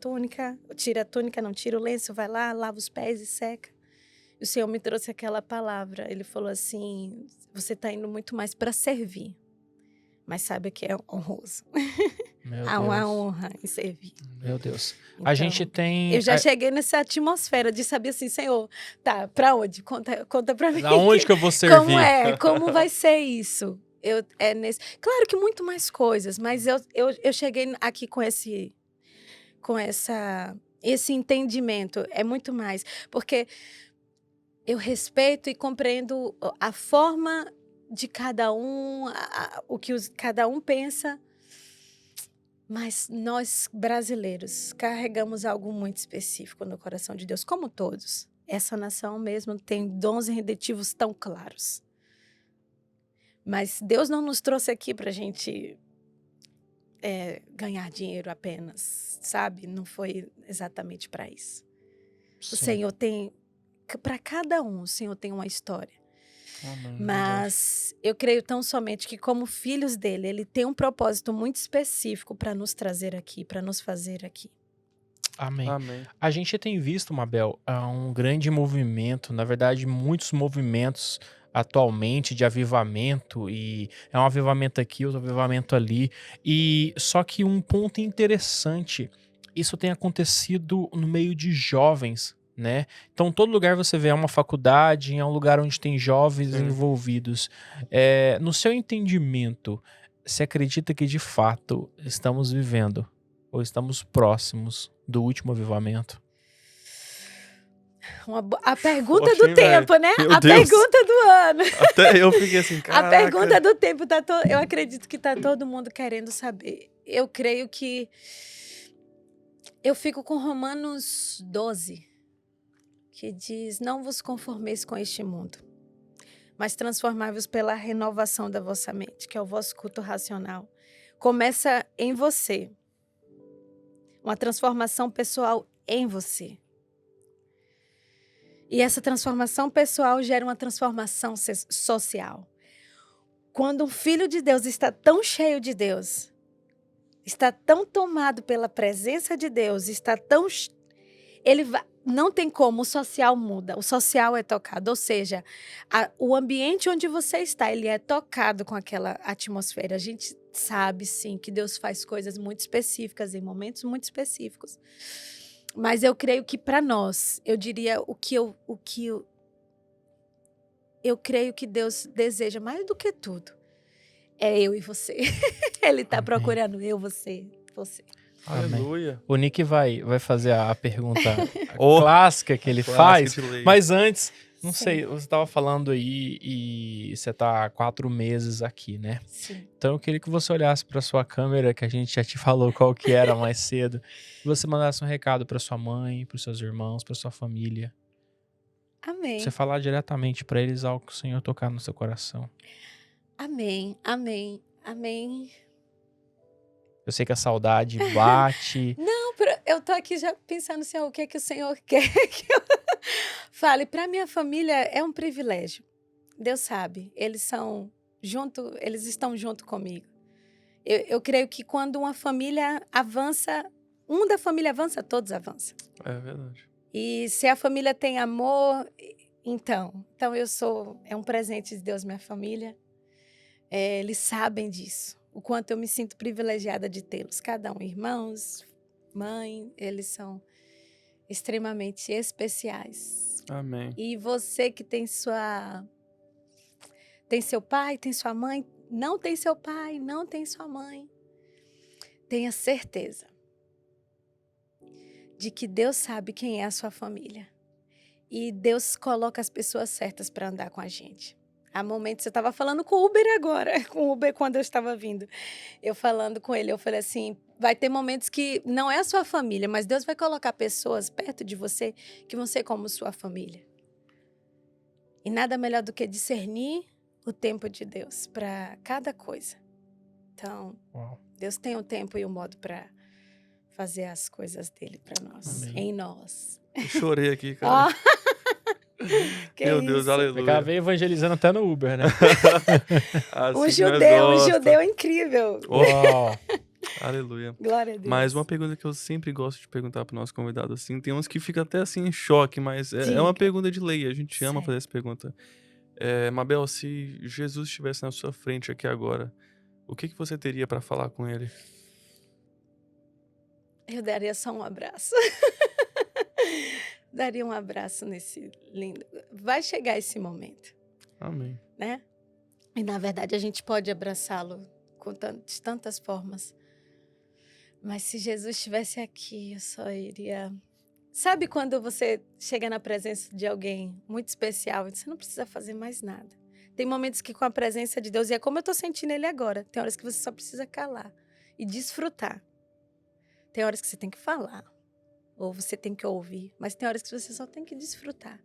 o lenço, vai lá, lava os pés e seca. E o Senhor me trouxe aquela palavra. Ele falou assim, você está indo muito mais para servir. Mas sabe o que é honroso. Há uma honra em servir. Meu Deus. Então, a gente tem... Eu já cheguei nessa atmosfera de saber assim, Senhor, tá, pra onde? Conta pra mim. Aonde que eu vou servir? Como vai ser isso? Claro que muito mais coisas, mas eu cheguei aqui com esse entendimento. É muito mais. Porque eu respeito e compreendo a forma de cada um, o que cada um pensa. Mas nós, brasileiros, carregamos algo muito específico no coração de Deus, como todos. Essa nação mesmo tem dons redentivos tão claros. Mas Deus não nos trouxe aqui para a gente ganhar dinheiro apenas, sabe? Não foi exatamente para isso. Sim. O Senhor tem, para cada um, o Senhor tem uma história. Amém. Mas eu creio tão somente que, como filhos dele, ele tem um propósito muito específico para nos trazer aqui, para nos fazer aqui. Amém. A gente tem visto, Mabel, um grande movimento, na verdade, muitos movimentos atualmente de avivamento, e é um avivamento aqui, outro avivamento ali, e só que um ponto interessante, isso tem acontecido no meio de jovens, né? Então, todo lugar você vê uma faculdade, é um lugar onde tem jovens envolvidos. No seu entendimento, você acredita que de fato estamos vivendo ou estamos próximos do último avivamento? A pergunta do tempo, né? Meu a Deus. Pergunta do ano. Até eu fiquei assim, caraca. A pergunta do tempo, eu acredito que tá todo mundo querendo saber. Eu creio que eu fico com Romanos 12, que diz, não vos conformeis com este mundo, mas transformai-vos pela renovação da vossa mente, que é o vosso culto racional. Começa em você. Uma transformação pessoal em você. E essa transformação pessoal gera uma transformação social. Quando um filho de Deus está tão cheio de Deus, está tão tomado pela presença de Deus, está tão... Não tem como, o social muda, o social é tocado. Ou seja, o ambiente onde você está, ele é tocado com aquela atmosfera. A gente sabe, sim, que Deus faz coisas muito específicas, em momentos muito específicos. Mas eu creio que para nós, eu diria eu creio que Deus deseja mais do que tudo. É eu e você. Ele está procurando eu, você. Aleluia. O Nick vai fazer a pergunta clássica que ele faz, mas antes, não sei, você estava falando aí e você está há 4 meses aqui, né? Sim. Então eu queria que você olhasse para sua câmera, que a gente já te falou qual que era mais cedo, e você mandasse um recado para sua mãe, para os seus irmãos, para sua família. Amém. Você falar diretamente para eles algo que o Senhor tocar no seu coração. Amém, amém, amém. Eu sei que a saudade bate. Não, eu tô aqui já pensando assim, o que é que o Senhor quer que eu fale. Para minha família é um privilégio. Deus sabe, eles estão junto comigo. Eu creio que quando uma família avança, da família avança, todos avançam. É verdade. E se a família tem amor, então é um presente de Deus, minha família. Eles sabem disso. O quanto eu me sinto privilegiada de tê-los. Cada um, irmãos, mãe, eles são extremamente especiais. Amém. E você que tem seu pai, tem sua mãe, não tem seu pai, não tem sua mãe, tenha certeza de que Deus sabe quem é a sua família. E Deus coloca as pessoas certas para andar com a gente. Há momentos, eu estava falando com o Uber agora, com o Uber quando eu estava vindo. Eu falando com ele, eu falei assim, vai ter momentos que não é a sua família, mas Deus vai colocar pessoas perto de você que vão ser como sua família. E nada melhor do que discernir o tempo de Deus para cada coisa. Então, Deus tem um tempo e um modo para fazer as coisas dele para nós, Amém. em nós. Eu chorei aqui, cara. Meu Deus, aleluia. O cara veio evangelizando até no Uber, né? Assim um judeu incrível. Uau. Aleluia. Glória a Deus. Mas uma pergunta que eu sempre gosto de perguntar pro nosso convidado, assim, tem uns que ficam até assim em choque, mas é uma pergunta de lei, a gente ama fazer essa pergunta. Mabel, se Jesus estivesse na sua frente aqui agora, o que você teria para falar com ele? Eu daria só um abraço. Daria um abraço nesse lindo... Vai chegar esse momento. Amém. Né? E, na verdade, a gente pode abraçá-lo de tantas formas. Mas se Jesus estivesse aqui, eu só iria... Sabe quando você chega na presença de alguém muito especial e você não precisa fazer mais nada? Tem momentos que com a presença de Deus, e é como eu estou sentindo ele agora, tem horas que você só precisa calar e desfrutar. Tem horas que você tem que falar. Ou você tem que ouvir, mas tem horas que você só tem que desfrutar.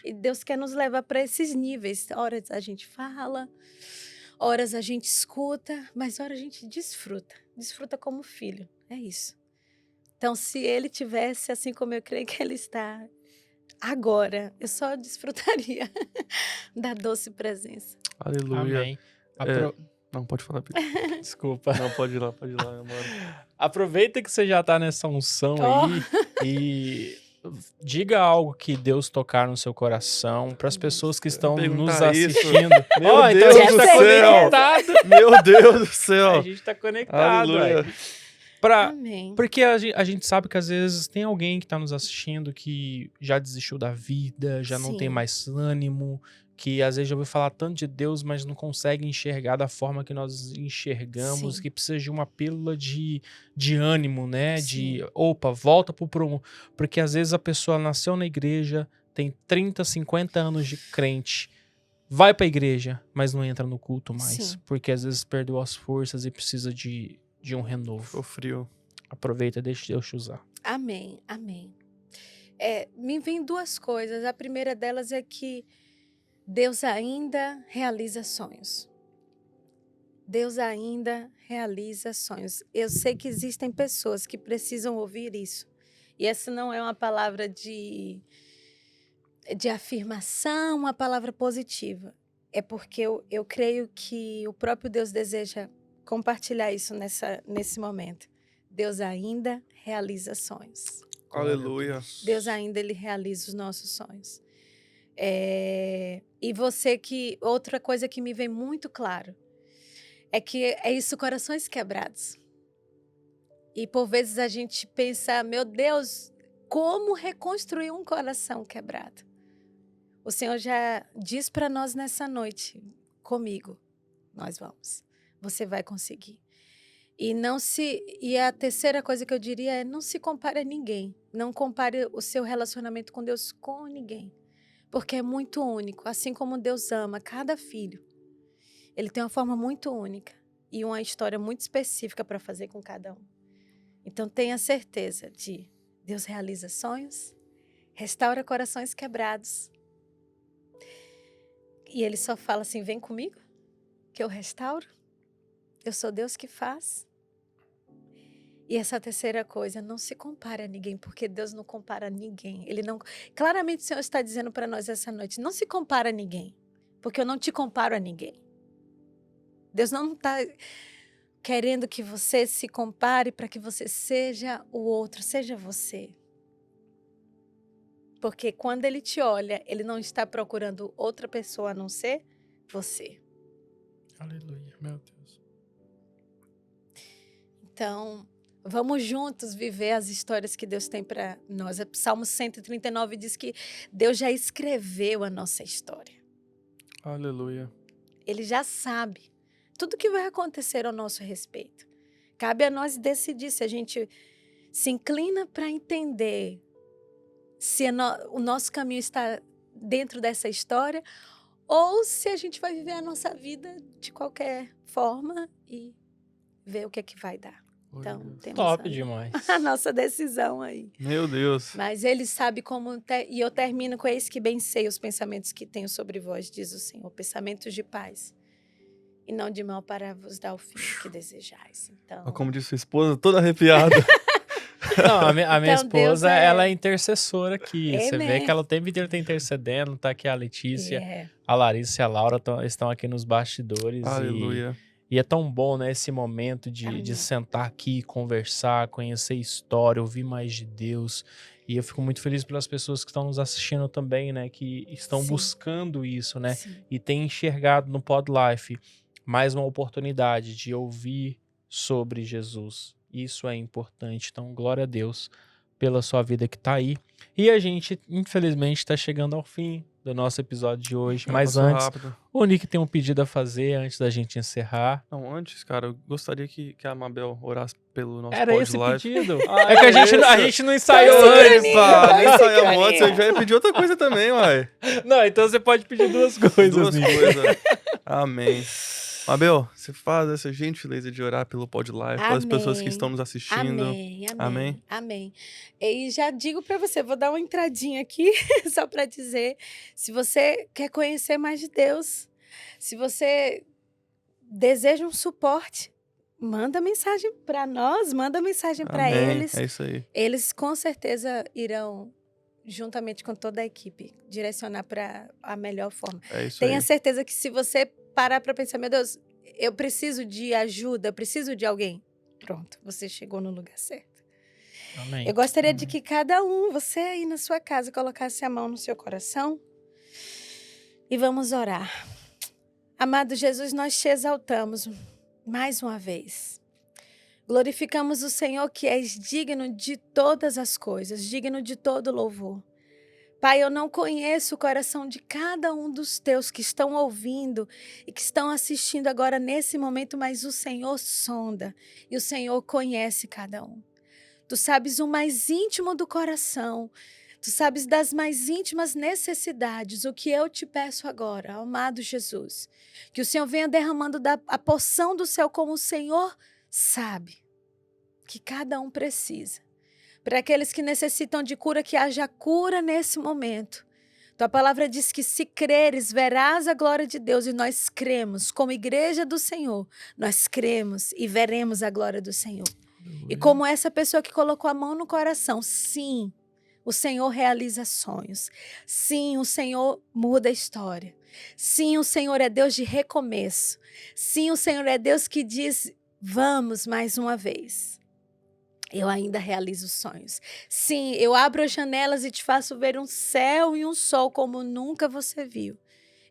E Deus quer nos levar para esses níveis. Horas a gente fala, horas a gente escuta, mas horas a gente desfruta. Desfruta como filho, é isso. Então, se ele tivesse, assim como eu creio que ele está agora, eu só desfrutaria da doce presença. Aleluia. Amém. Não, pode falar, Pedro. Desculpa. Não, pode ir lá, meu amor. Aproveita que você já tá nessa unção aí e diga algo que Deus tocar no seu coração para as pessoas que estão nos assistindo. Meu Deus então a gente do tá céu. conectado. Meu Deus do céu. A gente tá conectado. Amém. Porque a gente sabe que às vezes tem alguém que tá nos assistindo que já desistiu da vida, já não tem mais ânimo, que às vezes já ouviu falar tanto de Deus, mas não consegue enxergar da forma que nós enxergamos, que precisa de uma pílula de ânimo, né? De, volta pro prumo. Porque às vezes a pessoa nasceu na igreja, tem 30, 50 anos de crente, vai pra igreja, mas não entra no culto mais. Porque às vezes perdeu as forças e precisa de um renovo. Ficou frio. Aproveita, deixa Deus te usar. Amém, amém. Me vem 2 coisas. A primeira delas é que Deus ainda realiza sonhos. Deus ainda realiza sonhos. Eu sei que existem pessoas que precisam ouvir isso. E essa não é uma palavra de de afirmação, uma palavra positiva. É porque eu creio que o próprio Deus deseja compartilhar isso nesse momento. Deus ainda realiza sonhos. Aleluia. Deus ainda ele realiza os nossos sonhos. E você que... Outra coisa que me vem muito claro é que é isso, corações quebrados. E por vezes a gente pensa, meu Deus, como reconstruir um coração quebrado? O Senhor já diz para nós nessa noite, comigo, nós vamos. Você vai conseguir. E a terceira coisa que eu diria é, não se compare a ninguém. Não compare o seu relacionamento com Deus com ninguém. Porque é muito único. Assim como Deus ama cada filho, ele tem uma forma muito única e uma história muito específica para fazer com cada um. Então tenha certeza de Deus realiza sonhos, restaura corações quebrados. E ele só fala assim, vem comigo, que eu restauro. Eu sou Deus que faz. E essa terceira coisa, não se compare a ninguém, porque Deus não compara a ninguém. Ele não... Claramente o Senhor está dizendo para nós essa noite, não se compara a ninguém, porque eu não te comparo a ninguém. Deus não está querendo que você se compare para que você seja o outro, seja você. Porque quando Ele te olha, Ele não está procurando outra pessoa a não ser você. Aleluia, meu Deus. Então, vamos juntos viver as histórias que Deus tem para nós. Salmo 139 diz que Deus já escreveu a nossa história. Aleluia. Ele já sabe tudo que vai acontecer ao nosso respeito. Cabe a nós decidir se a gente se inclina para entender se o nosso caminho está dentro dessa história ou se a gente vai viver a nossa vida de qualquer forma e ver o que é que vai dar. Então, temos top demais. a nossa decisão aí. Meu Deus. Mas Ele sabe como... E eu termino com eis que bem sei os pensamentos que tenho sobre vós, diz o Senhor. Pensamentos de paz e não de mal para vos dar o fim que desejais. Então... Como disse sua esposa, toda arrepiada. Não, a minha Então, esposa, ela é intercessora aqui. Você vê Amém. que ela o tempo inteiro tá intercedendo. Tá aqui a Letícia, É. a Larissa e a Laura estão aqui nos bastidores. Aleluia. E é tão bom, né, esse momento de sentar aqui, conversar, conhecer história, ouvir mais de Deus. E eu fico muito feliz pelas pessoas que estão nos assistindo também, né, que estão Sim. buscando isso, né, Sim. e têm enxergado no Pod Life mais uma oportunidade de ouvir sobre Jesus. Isso é importante. Então, glória a Deus pela sua vida que tá aí. E a gente, infelizmente, está chegando ao fim do nosso episódio de hoje. Mas antes, rápido. o Nick tem um pedido a fazer antes da gente encerrar. Não, antes, cara, eu gostaria que a Mabel orasse pelo nosso Era Pod esse Live. pedido. É que a gente não ensaiou Tá antes. sincronia. Nem ensaiamos antes, eu já ia pedir outra coisa também, uai. Não, então você pode pedir duas coisas, Duas Nick. coisas. Amém. Mabel, você faz essa gentileza de orar pelo Pod Live, pelas pessoas que estão nos assistindo. Amém, amém, Amém. amém. E já digo para você, vou dar uma entradinha aqui, só para dizer, se você quer conhecer mais de Deus, se você deseja um suporte, manda mensagem para nós, manda mensagem para Amém. eles. É isso aí. Eles com certeza irão, juntamente com toda a equipe, direcionar para a melhor forma. É isso Tenha aí. certeza que se você parar para pensar, meu Deus, eu preciso de ajuda, eu preciso de alguém. Pronto, você chegou no lugar certo. Amém. Eu gostaria de que cada um, você aí na sua casa, colocasse a mão no seu coração e vamos orar. Amado Jesus, nós te exaltamos mais uma vez. Glorificamos o Senhor que és digno de todas as coisas, digno de todo louvor. Pai, eu não conheço o coração de cada um dos teus que estão ouvindo e que estão assistindo agora nesse momento, mas o Senhor sonda e o Senhor conhece cada um. Tu sabes o mais íntimo do coração, tu sabes das mais íntimas necessidades. O que eu te peço agora, amado Jesus, que o Senhor venha derramando a porção do céu como o Senhor sabe que cada um precisa. Para aqueles que necessitam de cura, que haja cura nesse momento. Tua palavra diz que se creres, verás a glória de Deus. E nós cremos, como igreja do Senhor, nós cremos e veremos a glória do Senhor. E como essa pessoa que colocou a mão no coração, sim, O Senhor realiza sonhos. Sim, o Senhor muda a história. Sim, o Senhor é Deus de recomeço. Sim, o Senhor é Deus que diz, vamos mais uma vez. Eu ainda realizo sonhos. Sim, eu abro as janelas e te faço ver um céu e um sol como nunca você viu.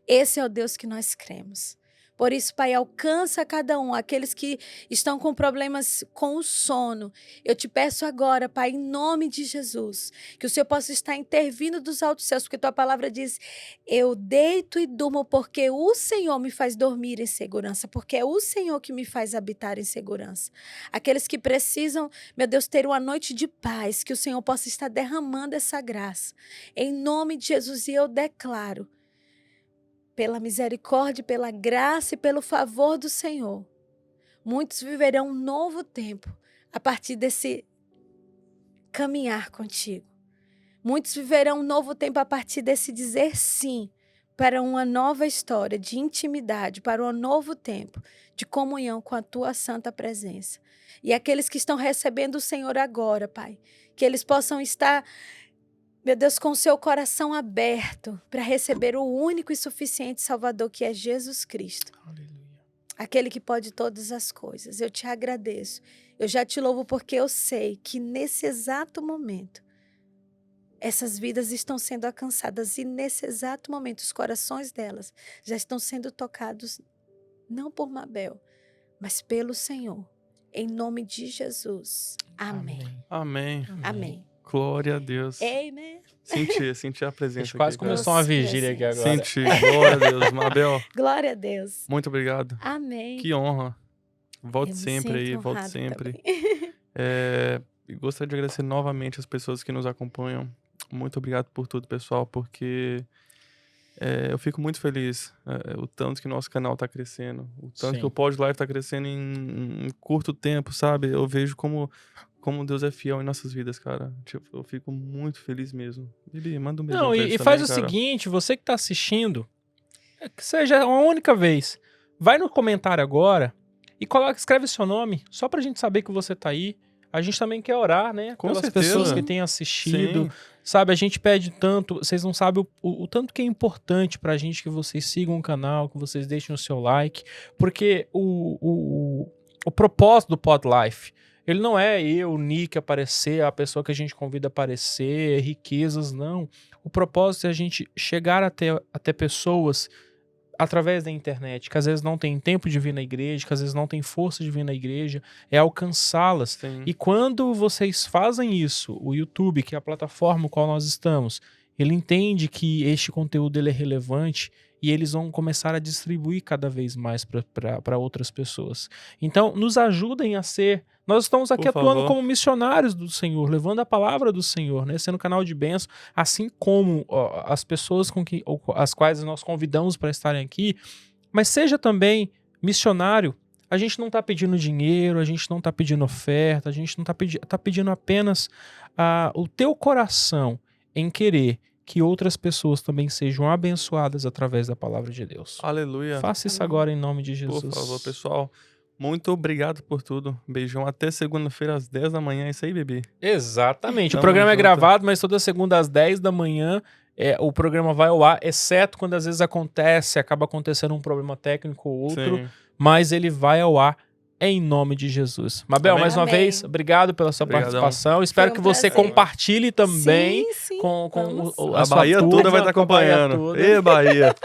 Esse é o Deus que nós cremos. Por isso, Pai, alcança cada um, aqueles que estão com problemas com o sono. Eu te peço agora, Pai, em nome de Jesus, que o Senhor possa estar intervindo dos altos céus, porque tua palavra diz, eu deito e durmo porque o Senhor me faz dormir em segurança, porque é o Senhor que me faz habitar em segurança. Aqueles que precisam, meu Deus, ter uma noite de paz, que o Senhor possa estar derramando essa graça. Em nome de Jesus, e eu declaro, pela misericórdia, pela graça e pelo favor do Senhor, muitos viverão um novo tempo a partir desse caminhar contigo. Muitos viverão um novo tempo a partir desse dizer sim para uma nova história de intimidade, para um novo tempo de comunhão com a tua santa presença. E aqueles que estão recebendo o Senhor agora, Pai, que eles possam estar, meu Deus, com o seu coração aberto para receber o único e suficiente Salvador que é Jesus Cristo. Aleluia. Aquele que pode todas as coisas. Eu te agradeço. Eu já te louvo porque eu sei que nesse exato momento essas vidas estão sendo alcançadas e nesse exato momento os corações delas já estão sendo tocados não por Mabel, mas pelo Senhor. Em nome de Jesus. Amém. Amém. Amém. Glória a Deus. Amém. Senti a presença. A gente quase aqui, começou uma vigília aqui agora. Senti. Glória a Deus. Mabel. Glória a Deus. Muito obrigado. Amém. Que honra. Volte sempre aí, volte sempre. E gostaria de agradecer novamente as pessoas que nos acompanham. Muito obrigado por tudo, pessoal, porque eu fico muito feliz o tanto que nosso canal está crescendo, o tanto Sim. que o Pod Live está crescendo em curto tempo, sabe? Eu vejo como Deus é fiel em nossas vidas, cara. Tipo, eu fico muito feliz mesmo. Bibi, manda um beijo. Não, e faz o seguinte, você que tá assistindo, que seja uma única vez, vai no comentário agora e escreve seu nome, só pra gente saber que você tá aí. A gente também quer orar, né? Com pelas certeza. pessoas que têm assistido. Sim. Sabe, a gente pede tanto, vocês não sabem o tanto que é importante pra gente que vocês sigam o canal, que vocês deixem o seu like, porque o propósito do Pod Life, ele não é eu, o Nick, aparecer, a pessoa que a gente convida a aparecer, riquezas, não. O propósito é a gente chegar até pessoas através da internet, que às vezes não tem tempo de vir na igreja, que às vezes não tem força de vir na igreja, é alcançá-las. Sim. E quando vocês fazem isso, o YouTube, que é a plataforma no qual nós estamos, ele entende que este conteúdo ele é relevante e eles vão começar a distribuir cada vez mais para outras pessoas. Então, nos ajudem a ser... Nós estamos aqui atuando como missionários do Senhor, levando a palavra do Senhor, né? Sendo canal de bênção, assim como as pessoas as quais nós convidamos para estarem aqui, mas seja também missionário. A gente não está pedindo dinheiro, a gente não está pedindo oferta, a gente não está pedindo apenas o teu coração em querer que outras pessoas também sejam abençoadas através da palavra de Deus. Aleluia. Faça isso agora em nome de Jesus. Por favor, pessoal. Muito obrigado por tudo. Beijão. Até segunda-feira às 10 da manhã. É isso aí, bebê? Exatamente. Tamo o programa junto. é gravado, mas toda segunda às 10 da manhã o programa vai ao ar, exceto quando às vezes acaba acontecendo um problema técnico ou outro, Sim. mas ele vai ao ar em nome de Jesus. Mabel, Amém. mais uma vez, obrigado pela sua participação. Espero que você compartilhe também com a Bahia toda vai estar acompanhando. Ê, Bahia.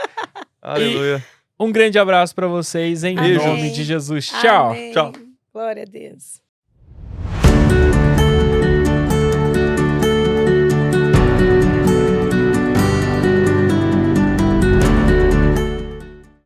Aleluia. Um grande abraço para vocês em nome de Jesus. Tchau. Amém. Tchau. Glória a Deus.